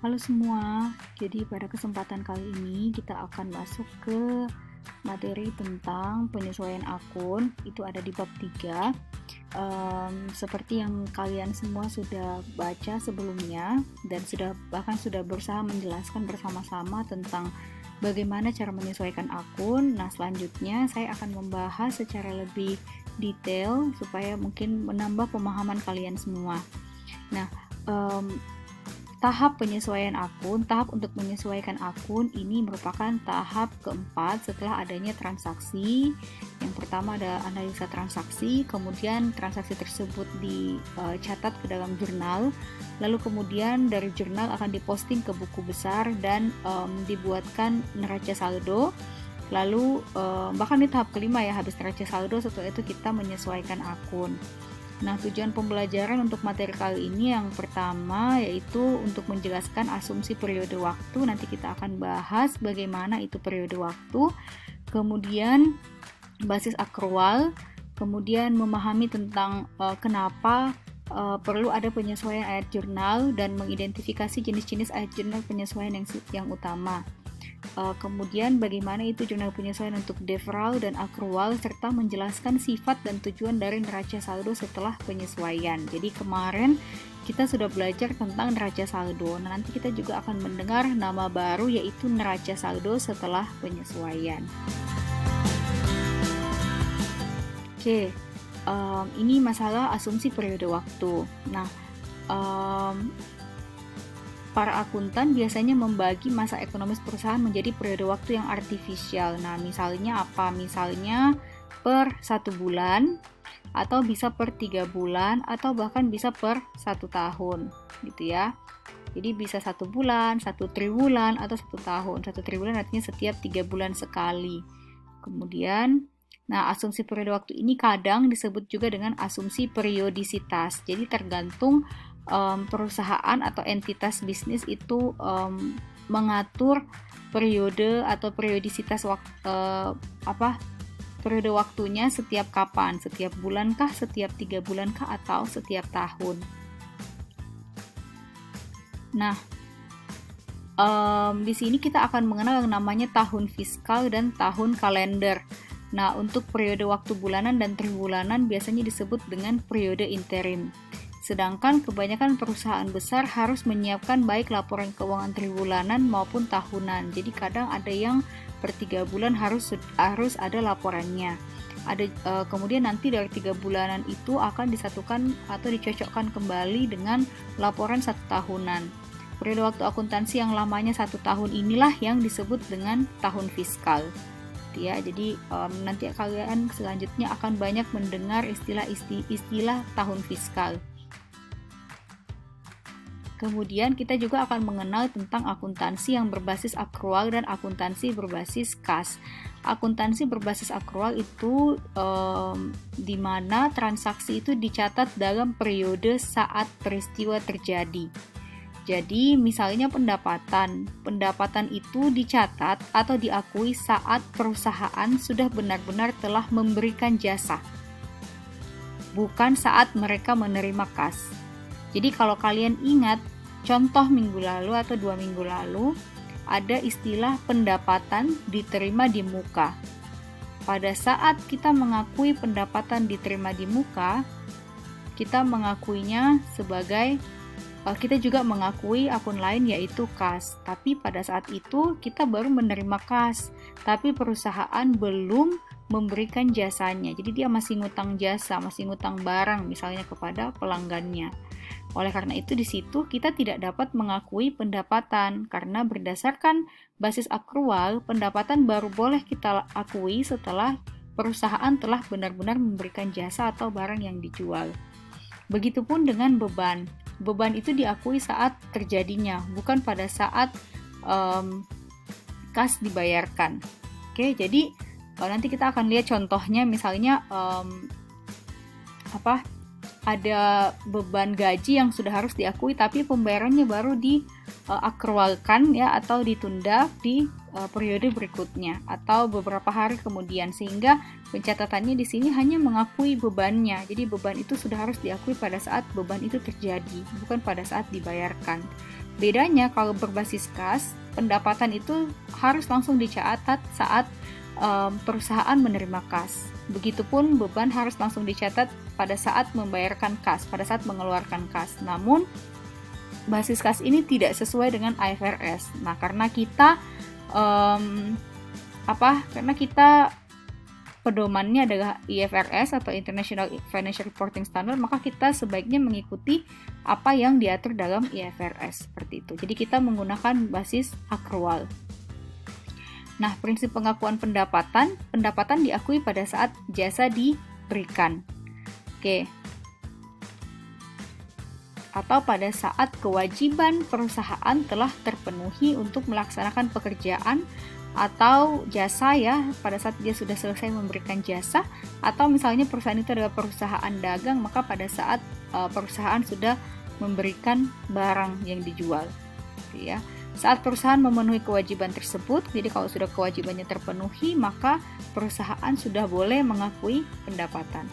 Halo semua, jadi pada kesempatan kali ini kita akan masuk ke materi tentang penyesuaian akun. Itu ada di bab 3. Seperti yang kalian semua sudah baca sebelumnya dan bahkan sudah berusaha menjelaskan bersama-sama tentang bagaimana cara menyesuaikan akun. Nah, selanjutnya saya akan membahas secara lebih detail supaya mungkin menambah pemahaman kalian semua. Nah, tahap untuk menyesuaikan akun ini merupakan tahap keempat setelah adanya transaksi. Yang pertama ada analisa transaksi, kemudian transaksi tersebut dicatat ke dalam jurnal, lalu kemudian dari jurnal akan diposting ke buku besar dan dibuatkan neraca saldo. Lalu bahkan di tahap kelima ya, habis neraca saldo, setelah itu kita menyesuaikan akun. Nah, tujuan pembelajaran untuk materi kali ini yang pertama yaitu untuk menjelaskan asumsi periode waktu. Nanti kita akan bahas bagaimana itu periode waktu. Kemudian basis akrual, kemudian memahami tentang kenapa perlu ada penyesuaian ayat jurnal dan mengidentifikasi jenis-jenis ayat jurnal penyesuaian yang utama. Kemudian bagaimana itu jurnal penyesuaian untuk deferral dan akrual, serta menjelaskan sifat dan tujuan dari neraca saldo setelah penyesuaian. Jadi kemarin kita sudah belajar tentang neraca saldo. Nah, nanti kita juga akan mendengar nama baru yaitu neraca saldo setelah penyesuaian. Oke, ini masalah asumsi periode waktu. Nah, para akuntan biasanya membagi masa ekonomis perusahaan menjadi periode waktu yang artifisial. Nah, misalnya apa? Misalnya per 1 bulan, atau bisa per 3 bulan, atau bahkan bisa per 1 tahun, gitu ya. Jadi bisa 1 bulan, 1 triwulan, atau 1 tahun. 1 triwulan artinya setiap 3 bulan sekali. Kemudian, nah, asumsi periode waktu ini kadang disebut juga dengan asumsi periodisitas. Jadi tergantung perusahaan atau entitas bisnis itu mengatur periode atau periodisitas periode waktunya setiap kapan, setiap bulan kah, setiap 3 bulan kah, atau setiap tahun. Nah, di sini kita akan mengenal yang namanya tahun fiskal dan tahun kalender. Nah, untuk periode waktu bulanan dan triwulanan biasanya disebut dengan periode interim. Sedangkan kebanyakan perusahaan besar harus menyiapkan baik laporan keuangan triwulanan maupun tahunan. Jadi kadang ada yang per 3 bulan harus ada laporannya. Kemudian nanti dari 3 bulanan itu akan disatukan atau dicocokkan kembali dengan laporan 1 tahunan. Periode waktu akuntansi yang lamanya 1 tahun inilah yang disebut dengan tahun fiskal. Ya, jadi nanti kalian selanjutnya akan banyak mendengar istilah tahun fiskal. Kemudian kita juga akan mengenal tentang akuntansi yang berbasis akrual dan akuntansi berbasis kas. Akuntansi berbasis akrual itu di mana transaksi itu dicatat dalam periode saat peristiwa terjadi. Jadi misalnya pendapatan itu dicatat atau diakui saat perusahaan sudah benar-benar telah memberikan jasa, bukan saat mereka menerima kas. Jadi kalau kalian ingat contoh minggu lalu atau 2 minggu lalu, ada istilah pendapatan diterima di muka. Pada saat kita mengakui pendapatan diterima di muka, kita mengakuinya sebagai kita juga mengakui akun lain yaitu kas. Tapi pada saat itu kita baru menerima kas, tapi perusahaan belum memberikan jasanya. Jadi dia masih ngutang jasa, masih ngutang barang misalnya kepada pelanggannya. Oleh karena itu di situ kita tidak dapat mengakui pendapatan karena berdasarkan basis akrual, pendapatan baru boleh kita akui setelah perusahaan telah benar-benar memberikan jasa atau barang yang dijual. Begitupun dengan beban. Beban itu diakui saat terjadinya, bukan pada saat kas dibayarkan. Oke, jadi nanti kita akan lihat contohnya, misalnya ada beban gaji yang sudah harus diakui tapi pembayarannya baru diakrualkan ya, atau ditunda di periode berikutnya atau beberapa hari kemudian, sehingga pencatatannya di sini hanya mengakui bebannya. Jadi beban itu sudah harus diakui pada saat beban itu terjadi, bukan pada saat dibayarkan. Bedanya kalau berbasis kas, pendapatan itu harus langsung dicatat saat perusahaan menerima kas. Begitupun beban harus langsung dicatat pada saat membayarkan kas, pada saat mengeluarkan kas. Namun basis kas ini tidak sesuai dengan IFRS. Nah, karena kita pedomannya adalah IFRS atau International Financial Reporting Standard, maka kita sebaiknya mengikuti apa yang diatur dalam IFRS seperti itu. Jadi kita menggunakan basis akrual. Nah, prinsip pengakuan pendapatan diakui pada saat jasa diberikan. Oke. Atau pada saat kewajiban perusahaan telah terpenuhi untuk melaksanakan pekerjaan atau jasa ya, pada saat dia sudah selesai memberikan jasa, atau misalnya perusahaan itu adalah perusahaan dagang, maka pada saat perusahaan sudah memberikan barang yang dijual. Ya. Saat perusahaan memenuhi kewajiban tersebut, jadi kalau sudah kewajibannya terpenuhi, maka perusahaan sudah boleh mengakui pendapatan.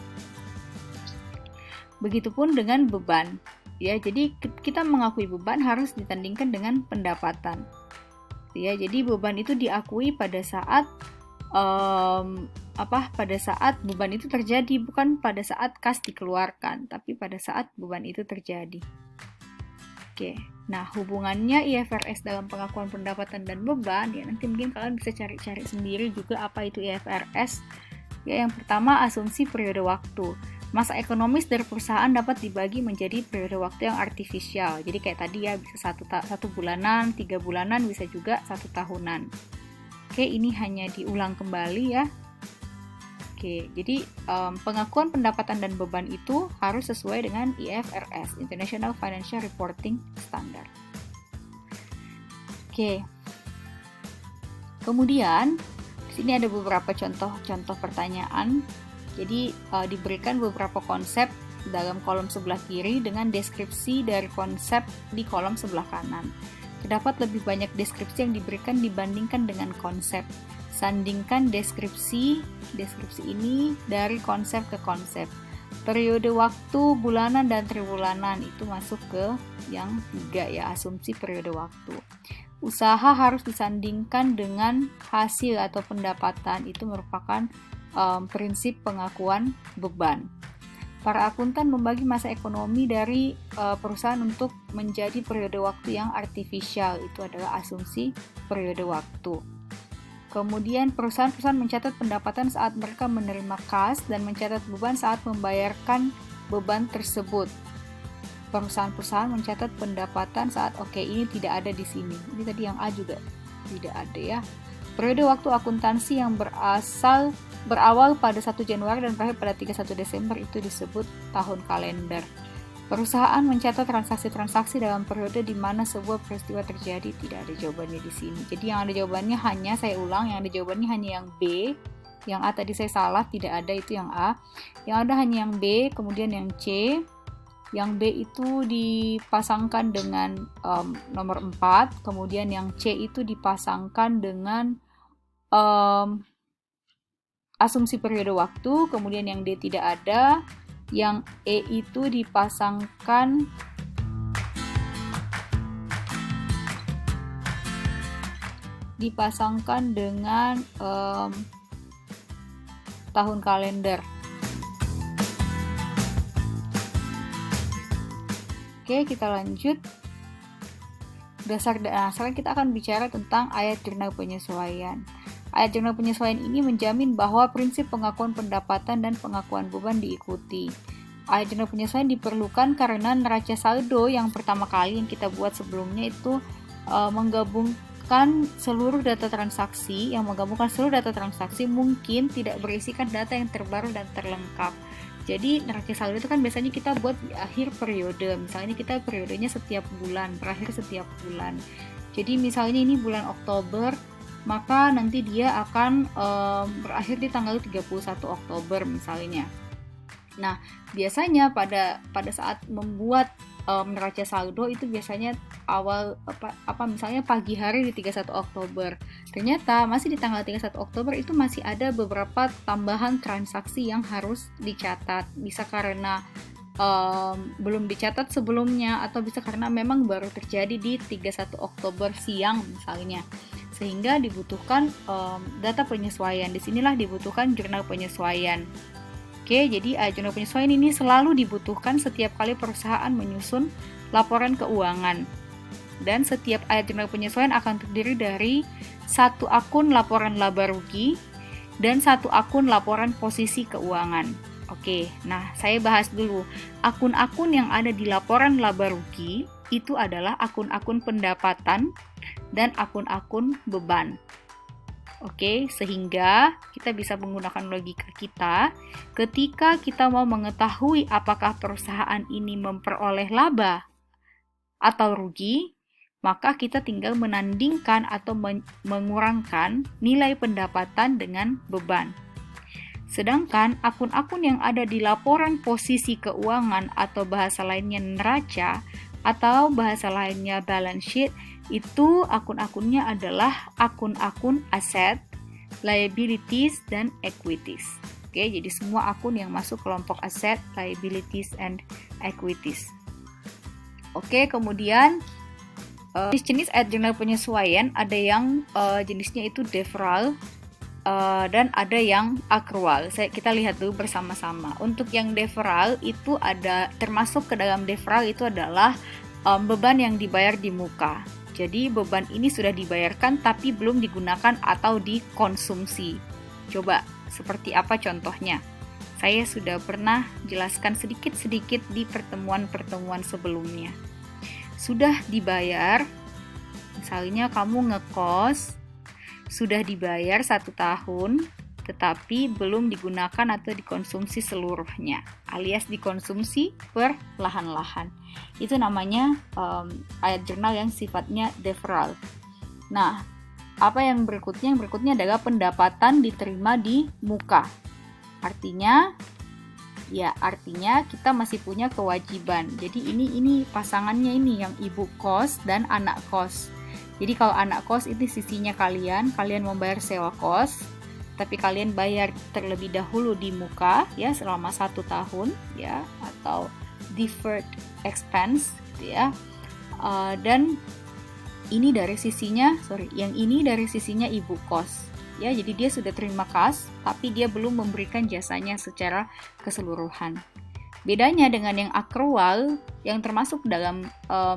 Begitupun dengan beban. Ya, jadi kita mengakui beban harus ditandingkan dengan pendapatan. Ya, jadi beban itu diakui pada saat pada saat beban itu terjadi, bukan pada saat kas dikeluarkan, tapi pada saat beban itu terjadi. Oke, nah hubungannya IFRS dalam pengakuan pendapatan dan beban, ya nanti mungkin kalian bisa cari-cari sendiri juga apa itu IFRS. Ya, yang pertama asumsi periode waktu. Masa ekonomis dari perusahaan dapat dibagi menjadi periode waktu yang artifisial. Jadi kayak tadi ya, bisa satu bulanan, 3 bulanan, bisa juga 1 tahunan. Oke, ini hanya diulang kembali ya. Oke, jadi pengakuan pendapatan dan beban itu harus sesuai dengan IFRS, International Financial Reporting Standard. Oke. Kemudian di sini ada beberapa contoh pertanyaan. Jadi diberikan beberapa konsep dalam kolom sebelah kiri dengan deskripsi dari konsep di kolom sebelah kanan. Terdapat lebih banyak deskripsi yang diberikan dibandingkan dengan konsep. Sandingkan deskripsi ini dari konsep ke konsep. Periode waktu bulanan dan tribulanan itu masuk ke yang 3 ya, asumsi periode waktu. Usaha harus disandingkan dengan hasil atau pendapatan, itu merupakan prinsip pengakuan beban. Para akuntan membagi masa ekonomi dari perusahaan untuk menjadi periode waktu yang artifisial, itu adalah asumsi periode waktu. Kemudian perusahaan-perusahaan mencatat pendapatan saat mereka menerima kas dan mencatat beban saat membayarkan beban tersebut. Perusahaan-perusahaan mencatat pendapatan saat ini tidak ada di sini. Ini tadi yang A juga tidak ada ya. Periode waktu akuntansi yang berawal pada 1 Januari dan berakhir pada 31 Desember itu disebut tahun kalender. Perusahaan mencatat transaksi-transaksi dalam periode di mana sebuah peristiwa terjadi. Tidak ada jawabannya di sini. Jadi yang ada jawabannya hanya, saya ulang, yang ada jawabannya hanya yang B. Yang A tadi saya salah, tidak ada, itu yang A. Yang ada hanya yang B, kemudian yang C. Yang B itu dipasangkan dengan nomor 4, kemudian yang C itu dipasangkan dengan asumsi periode waktu, kemudian yang D tidak ada. Yang E itu dipasangkan dengan tahun kalender. Oke, kita lanjut. Sekarang kita akan bicara tentang ayat jurnal penyesuaian. Ayat jurnal penyesuaian ini menjamin bahwa prinsip pengakuan pendapatan dan pengakuan beban diikuti. Ayat jurnal penyesuaian diperlukan karena neraca saldo yang pertama kali yang kita buat sebelumnya itu menggabungkan seluruh data transaksi. Yang menggabungkan seluruh data transaksi mungkin tidak berisikan data yang terbaru dan terlengkap. Jadi neraca saldo itu kan biasanya kita buat di akhir periode. Misalnya kita periodenya setiap bulan, berakhir setiap bulan. Jadi misalnya ini bulan Oktober, maka nanti dia akan berakhir di tanggal 31 Oktober misalnya. Nah, biasanya pada saat membuat neraca saldo itu biasanya misalnya pagi hari di 31 Oktober. Ternyata masih di tanggal 31 Oktober itu masih ada beberapa tambahan transaksi yang harus dicatat. Bisa karena belum dicatat sebelumnya, atau bisa karena memang baru terjadi di 31 Oktober siang misalnya, sehingga dibutuhkan data penyesuaian. Disinilah dibutuhkan jurnal penyesuaian. Oke, jadi jurnal penyesuaian ini selalu dibutuhkan setiap kali perusahaan menyusun laporan keuangan. Dan setiap ayat jurnal penyesuaian akan terdiri dari satu akun laporan laba rugi dan satu akun laporan posisi keuangan. Oke, nah saya bahas dulu. Akun-akun yang ada di laporan laba rugi itu adalah akun-akun pendapatan dan akun-akun beban. Oke, sehingga kita bisa menggunakan logika kita ketika kita mau mengetahui apakah perusahaan ini memperoleh laba atau rugi, maka kita tinggal menandingkan atau mengurangkan nilai pendapatan dengan beban. Sedangkan akun-akun yang ada di laporan posisi keuangan atau bahasa lainnya neraca atau bahasa lainnya balance sheet, itu akun-akunnya adalah akun-akun aset, liabilities, dan equities. Oke, jadi semua akun yang masuk kelompok aset, liabilities, and equities. Oke, kemudian jenis ayat jurnal penyesuaian ada yang jenisnya itu deferral dan ada yang accrual. Kita lihat dulu bersama-sama. Untuk yang deferral itu ada, termasuk ke dalam deferral itu adalah beban yang dibayar di muka. Jadi beban ini sudah dibayarkan tapi belum digunakan atau dikonsumsi. Coba seperti apa contohnya? Saya sudah pernah jelaskan sedikit-sedikit di pertemuan-pertemuan sebelumnya. Sudah dibayar, misalnya kamu ngekos, sudah dibayar 1 tahun, tetapi belum digunakan atau dikonsumsi seluruhnya, alias dikonsumsi perlahan-lahan. Itu namanya ayat jurnal yang sifatnya deferral. Nah, apa yang berikutnya? Yang berikutnya adalah pendapatan diterima di muka. Artinya kita masih punya kewajiban. Jadi ini pasangannya ini yang ibu kos dan anak kos. Jadi kalau anak kos ini sisinya kalian membayar sewa kos, tapi kalian bayar terlebih dahulu di muka ya selama 1 tahun ya, atau deferred expense gitu ya. Dan ini dari sisinya ibu kos. Ya, jadi dia sudah terima kas, tapi dia belum memberikan jasanya secara keseluruhan. Bedanya dengan yang accrual, yang termasuk dalam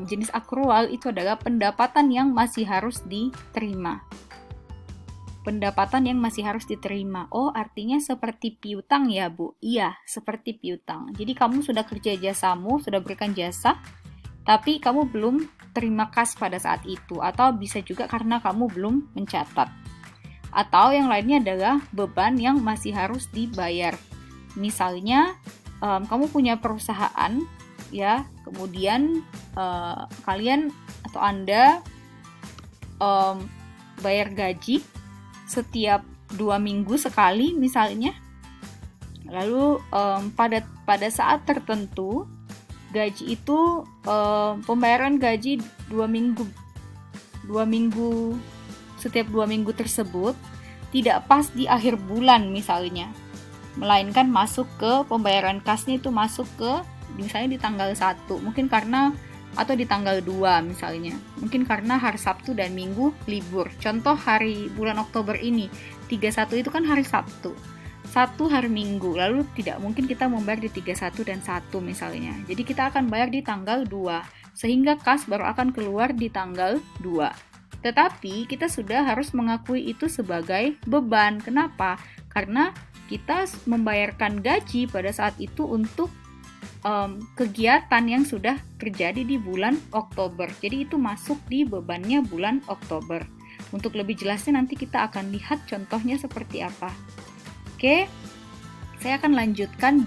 jenis accrual itu adalah pendapatan yang masih harus diterima. Pendapatan yang masih harus diterima. Oh, artinya seperti piutang ya, Bu? Iya, seperti piutang. Jadi kamu sudah kerja jasamu, sudah berikan jasa, tapi kamu belum terima kas pada saat itu. Atau bisa juga karena kamu belum mencatat. Atau yang lainnya adalah beban yang masih harus dibayar. Misalnya, kamu punya perusahaan, ya, kemudian kalian atau Anda bayar gaji setiap 2 minggu sekali misalnya. Lalu pada saat tertentu gaji itu pembayaran gaji 2 minggu setiap 2 minggu tersebut tidak pas di akhir bulan misalnya, melainkan masuk ke pembayaran kasnya itu masuk ke misalnya di tanggal 1, mungkin karena, atau di tanggal 2 misalnya, mungkin karena hari Sabtu dan Minggu libur. Contoh hari bulan Oktober ini 31 itu kan hari Sabtu, 1 hari Minggu, lalu tidak mungkin kita membayar di 31 dan 1 misalnya. Jadi kita akan bayar di tanggal 2, sehingga kas baru akan keluar di tanggal 2. Tetapi kita sudah harus mengakui itu sebagai beban. Kenapa? Karena kita membayarkan gaji pada saat itu untuk kegiatan yang sudah terjadi di bulan Oktober. Jadi itu masuk di bebannya bulan Oktober. Untuk lebih jelasnya nanti kita akan lihat contohnya seperti apa. Oke, saya akan lanjutkan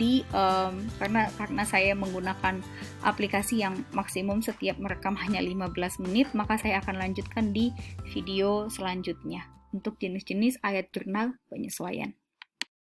karena saya menggunakan aplikasi yang maksimum setiap merekam hanya 15 menit, maka saya akan lanjutkan di video selanjutnya untuk jenis-jenis ayat jurnal penyesuaian.